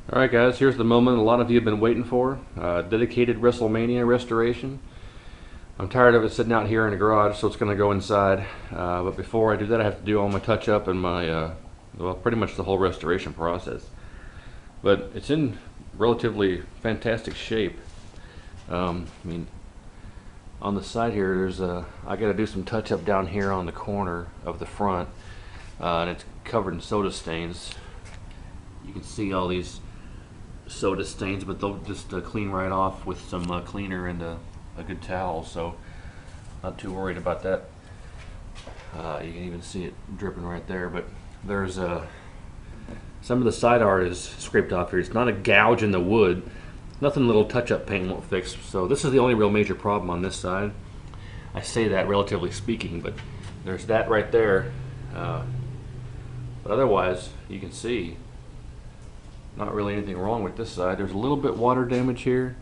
Alright guys, here's the moment a lot of you have been waiting for. Dedicated Wrestlemania restoration. I'm tired of it sitting out here in the garage, so it's going to go inside. But before I do that, I have to do all my touch-up and my, well, pretty much the whole restoration process. But it's in relatively fantastic shape. I mean, on the side here, I got to do some touch-up down here on the corner of the front. And it's covered in soda stains. You can see all these soda stains, but they'll just clean right off with some cleaner and a good towel, so not too worried about that. You can even see it dripping right there, but there's some of the side art is scraped off here. It's not a gouge in the wood, nothing little touch-up paint won't fix, so this is the only real major problem on this side. I say that relatively speaking, but there's that right there, but otherwise you can see not really anything wrong with this side. There's a little bit water damage here.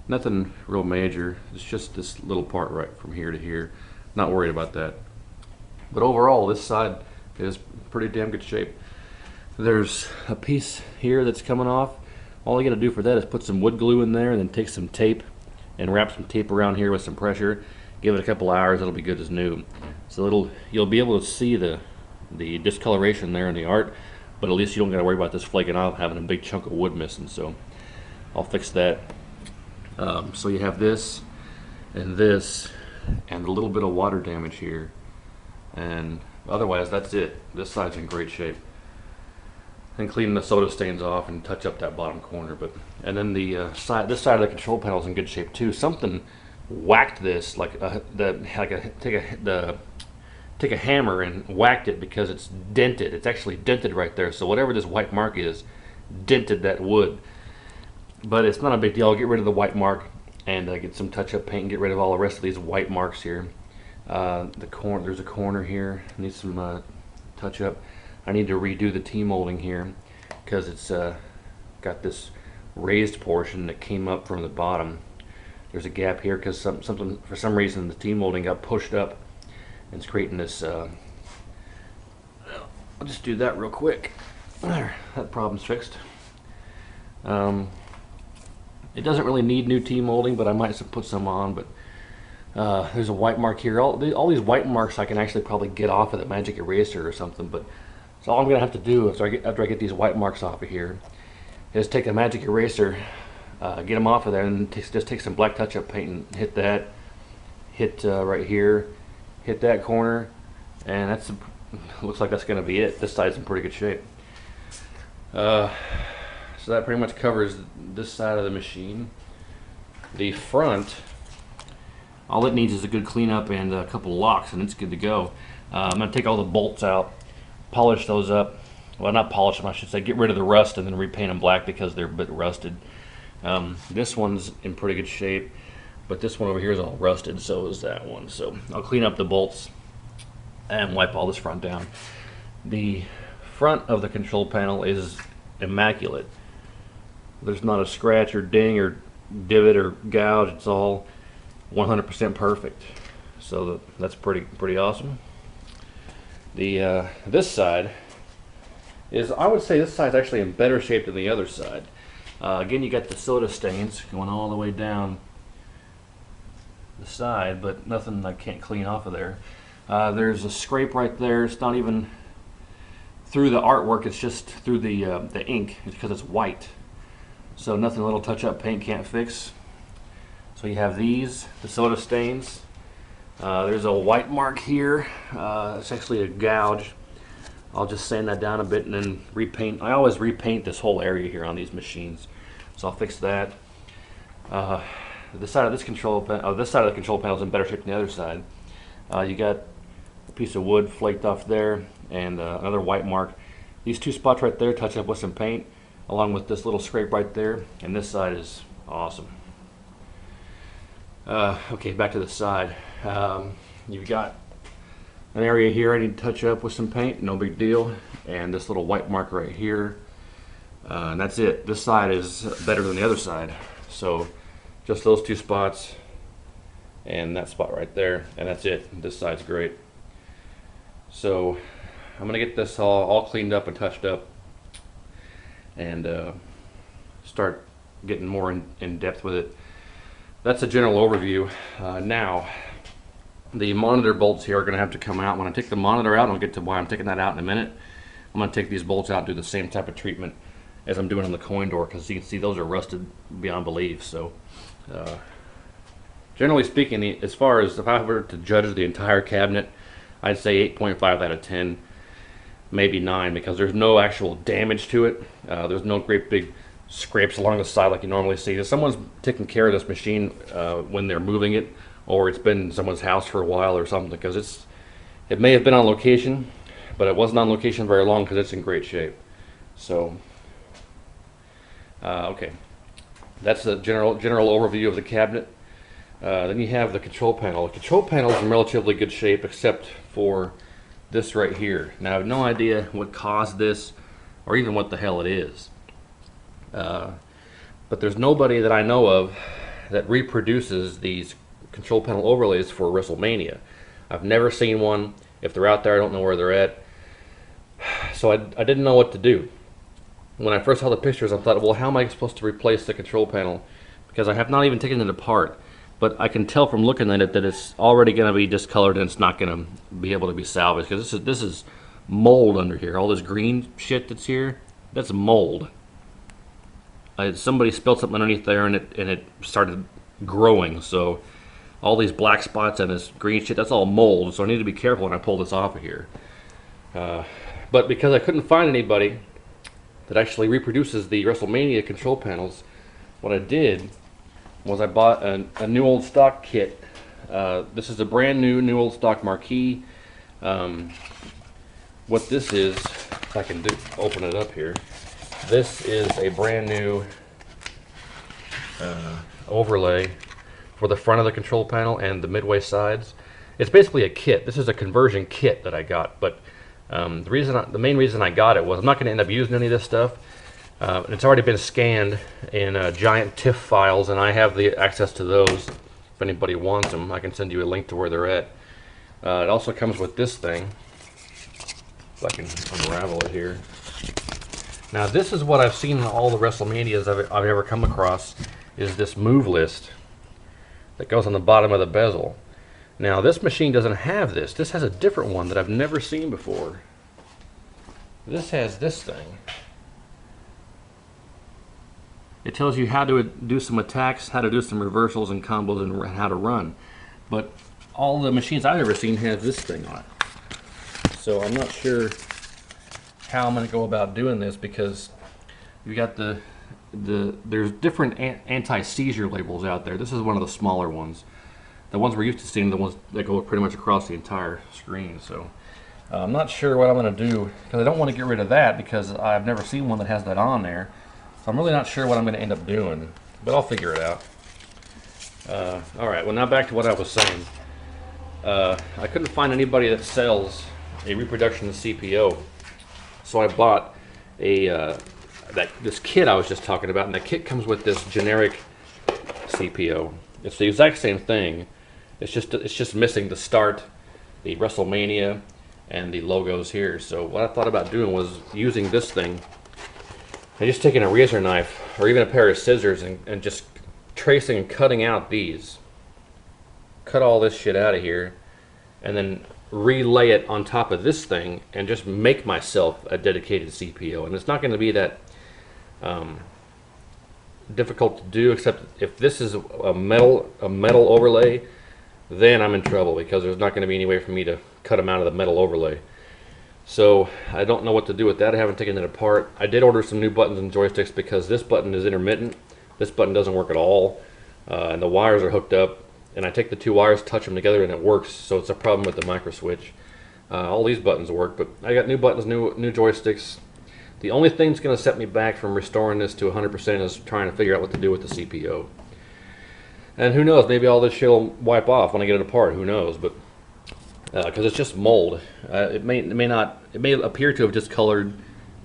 Nothing real major. It's just this little part right from here to here. Not worried about that. But overall, this side is pretty damn good shape. There's a piece here that's coming off. All you gotta do for that is put some wood glue in there and then take some tape and wrap some tape around here with some pressure. Give it a couple hours, it'll be good as new. So you'll be able to see the discoloration there in the art, but at least you don't got to worry about this flaking off, having a big chunk of wood missing. So I'll fix that. So you have this and a little bit of water damage here, and otherwise that's it. This side's in great shape. And clean the soda stains off and touch up that bottom corner. And then this side of the control panel is in good shape too. Something whacked this take a hammer and whacked it because it's dented. It's actually dented right there. So whatever this white mark is, dented that wood. But it's not a big deal. I'll get rid of the white mark and get some touch-up paint and get rid of all the rest of these white marks here. There's a corner here. Needs some touch-up. I need to redo the T-molding here because it's got this raised portion that came up from the bottom. There's a gap here because for some reason the T-molding got pushed up. It's creating this, I'll just do that real quick. There, that problem's fixed. It doesn't really need new T-molding, but I might put some on, but there's a white mark here. All these white marks I can actually probably get off with a magic eraser or something, but so all I'm gonna have to do after I get these white marks off of here is take a magic eraser, get them off of there, and just take some black touch-up paint and hit that, right here, hit that corner, and looks like that's going to be it. This side's in pretty good shape. So that pretty much covers this side of the machine. The front, all it needs is a good cleanup and a couple locks, and it's good to go. I'm going to take all the bolts out, polish those up. Well, not polish them, I should say. Get rid of the rust and then repaint them black because they're a bit rusted. This one's in pretty good shape. But this one over here is all rusted, so is that one. So I'll clean up the bolts and wipe all this front down. The front of the control panel is immaculate. There's not a scratch or ding or divot or gouge. It's all 100% perfect. So that's pretty awesome. This side I would say this side's actually in better shape than the other side. Again, you got the soda stains going all the way down the side, but nothing I can't clean off of there. There's a scrape right there. It's not even through the artwork, it's just through the ink because it's white. So nothing a little touch-up paint can't fix. So you have the soda stains. There's a white mark here. It's actually a gouge. I'll just sand that down a bit and then repaint. I always repaint this whole area here on these machines, so I'll fix that. This side of the control panel is in better shape than the other side. You got a piece of wood flaked off there and another white mark. These two spots right there touch up with some paint, along with this little scrape right there, and this side is awesome. Okay, back to the side. You've got an area here I need to touch up with some paint, no big deal, and this little white mark right here, and that's it. This side is better than the other side, so just those two spots and that spot right there, and that's it. This side's great. So I'm gonna get this all cleaned up and touched up, and start getting more in depth with it. That's a general overview. Now, the monitor bolts here are going to have to come out. When I take the monitor out, I'll get to why I'm taking that out in a minute. I'm going to take these bolts out and do the same type of treatment as I'm doing on the coin door, because you can see those are rusted beyond belief. So, generally speaking, as far as if I were to judge the entire cabinet, I'd say 8.5 out of 10, maybe 9, because there's no actual damage to it. There's no great big scrapes along the side like you normally see. If someone's taking care of this machine when they're moving it, or it's been in someone's house for a while or something, because it may have been on location, but it wasn't on location very long because it's in great shape. So, okay, that's the general overview of the cabinet. Then you have the control panel. The control panel is in relatively good shape except for this right here. Now I have no idea what caused this or even what the hell it is. But there's nobody that I know of that reproduces these control panel overlays for Wrestlemania. I've never seen one. If they're out there, I don't know where they're at. So I didn't know what to do. When I first saw the pictures, I thought, well, how am I supposed to replace the control panel? Because I have not even taken it apart. But I can tell from looking at it that it's already going to be discolored and it's not going to be able to be salvaged, because this is mold under here. All this green shit that's here, that's mold. Somebody spilled something underneath there and it started growing. So all these black spots and this green shit, that's all mold. So I need to be careful when I pull this off of here. But because I couldn't find anybody that actually reproduces the Wrestlemania control panels, what I did was I bought a new old stock kit. This is a brand new old stock marquee. What this is, if I can open it up here, this is a brand new overlay for the front of the control panel and the midway sides. It's basically a kit. This is a conversion kit that I got, but the main reason I got it was I'm not going to end up using any of this stuff. It's already been scanned in giant TIFF files, and I have the access to those. If anybody wants them, I can send you a link to where they're at. It also comes with this thing. If I can unravel it here. Now, this is what I've seen in all the WrestleManias I've ever come across, is this move list that goes on the bottom of the bezel. Now, this machine doesn't have this. This has a different one that I've never seen before. This has this thing. It tells you how to do some attacks, how to do some reversals and combos, and how to run. But all the machines I've ever seen have this thing on it. So I'm not sure how I'm going to go about doing this, because you got there's different anti-seizure labels out there. This is one of the smaller ones. The ones we're used to seeing, the ones that go pretty much across the entire screen. So I'm not sure what I'm going to do, because I don't want to get rid of that, because I've never seen one that has that on there. So I'm really not sure what I'm going to end up doing, but I'll figure it out. Alright, well, now back to what I was saying. I couldn't find anybody that sells a reproduction of CPO, so I bought this kit I was just talking about, and the kit comes with this generic CPO. It's the exact same thing. It's just missing the start, the Wrestlemania, and the logos here. So what I thought about doing was using this thing and just taking a razor knife or even a pair of scissors and just tracing and cutting out these. Cut all this shit out of here and then relay it on top of this thing and just make myself a dedicated CPO. And it's not going to be that difficult to do, except if this is a metal overlay, then I'm in trouble, because there's not going to be any way for me to cut them out of the metal overlay. So I don't know what to do with that. I haven't taken it apart. I did order some new buttons and joysticks, because this button is intermittent. This button doesn't work at all, and the wires are hooked up, and I take the two wires, touch them together, and it works. So it's a problem with the micro switch. All these buttons work, but I got new buttons, new joysticks. The only thing that's going to set me back from restoring this to 100% is trying to figure out what to do with the CPO. And who knows, maybe all this shit will wipe off when I get it apart. Who knows? But because it's just mold, it may appear to have discolored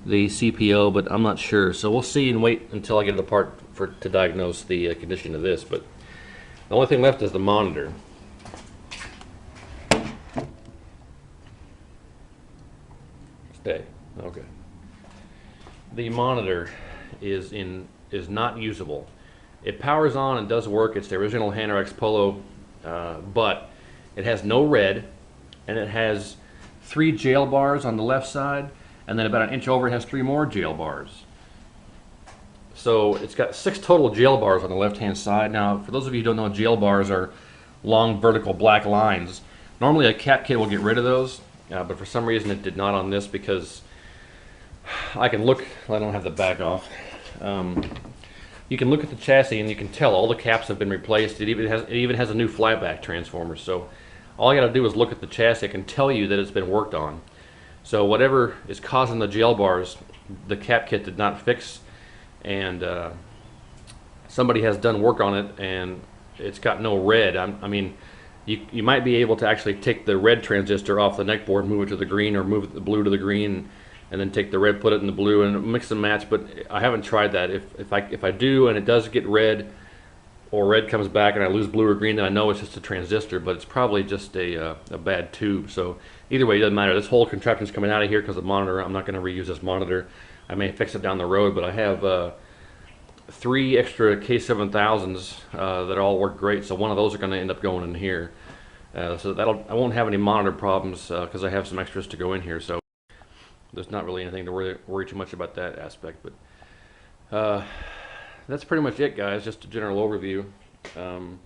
the CPO, but I'm not sure. So we'll see and wait until I get it apart to diagnose the condition of this. But the only thing left is the monitor. Stay. Okay. The monitor is in is not usable. It powers on and does work. It's the original Hanrex Polo, but it has no red, and it has 3 jail bars on the left side, and then about an inch over it has 3 more jail bars. So it's got 6 total jail bars on the left-hand side. Now, for those of you who don't know, jail bars are long vertical black lines. Normally a cap kit will get rid of those, but for some reason it did not on this, because I can look, I don't have the back off. You can look at the chassis and you can tell all the caps have been replaced. It even has a new flyback transformer. So all I got to do is look at the chassis. I can tell you that it's been worked on. So whatever is causing the jail bars, the cap kit did not fix, and somebody has done work on it, and it's got no red. I mean, you might be able to actually take the red transistor off the neck board, move it to the green, or move the blue to the green, and then take the red, put it in the blue, and mix and match. But I haven't tried that. If I do and it does get red, or red comes back and I lose blue or green, then I know it's just a transistor, but it's probably just a bad tube. So either way, it doesn't matter. This whole contraption is coming out of here because the monitor, I'm not going to reuse this monitor. I may fix it down the road, but I have 3 extra K7000s that all work great, so one of those are going to end up going in here. So I won't have any monitor problems because I have some extras to go in here. So there's not really anything to worry too much about that aspect. But that's pretty much it, guys. Just a general overview. I'm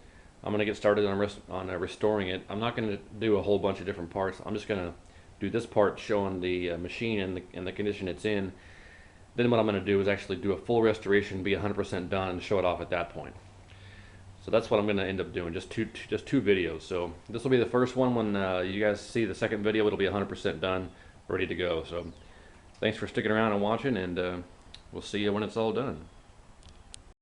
going to get started on restoring it. I'm not going to do a whole bunch of different parts. I'm just going to do this part showing the machine and the condition it's in. Then what I'm going to do is actually do a full restoration, be 100% done, and show it off at that point. So that's what I'm going to end up doing, just two videos. So this will be the first one. When you guys see the second video, it'll be 100% done, ready to go. So thanks for sticking around and watching, and we'll see you when it's all done.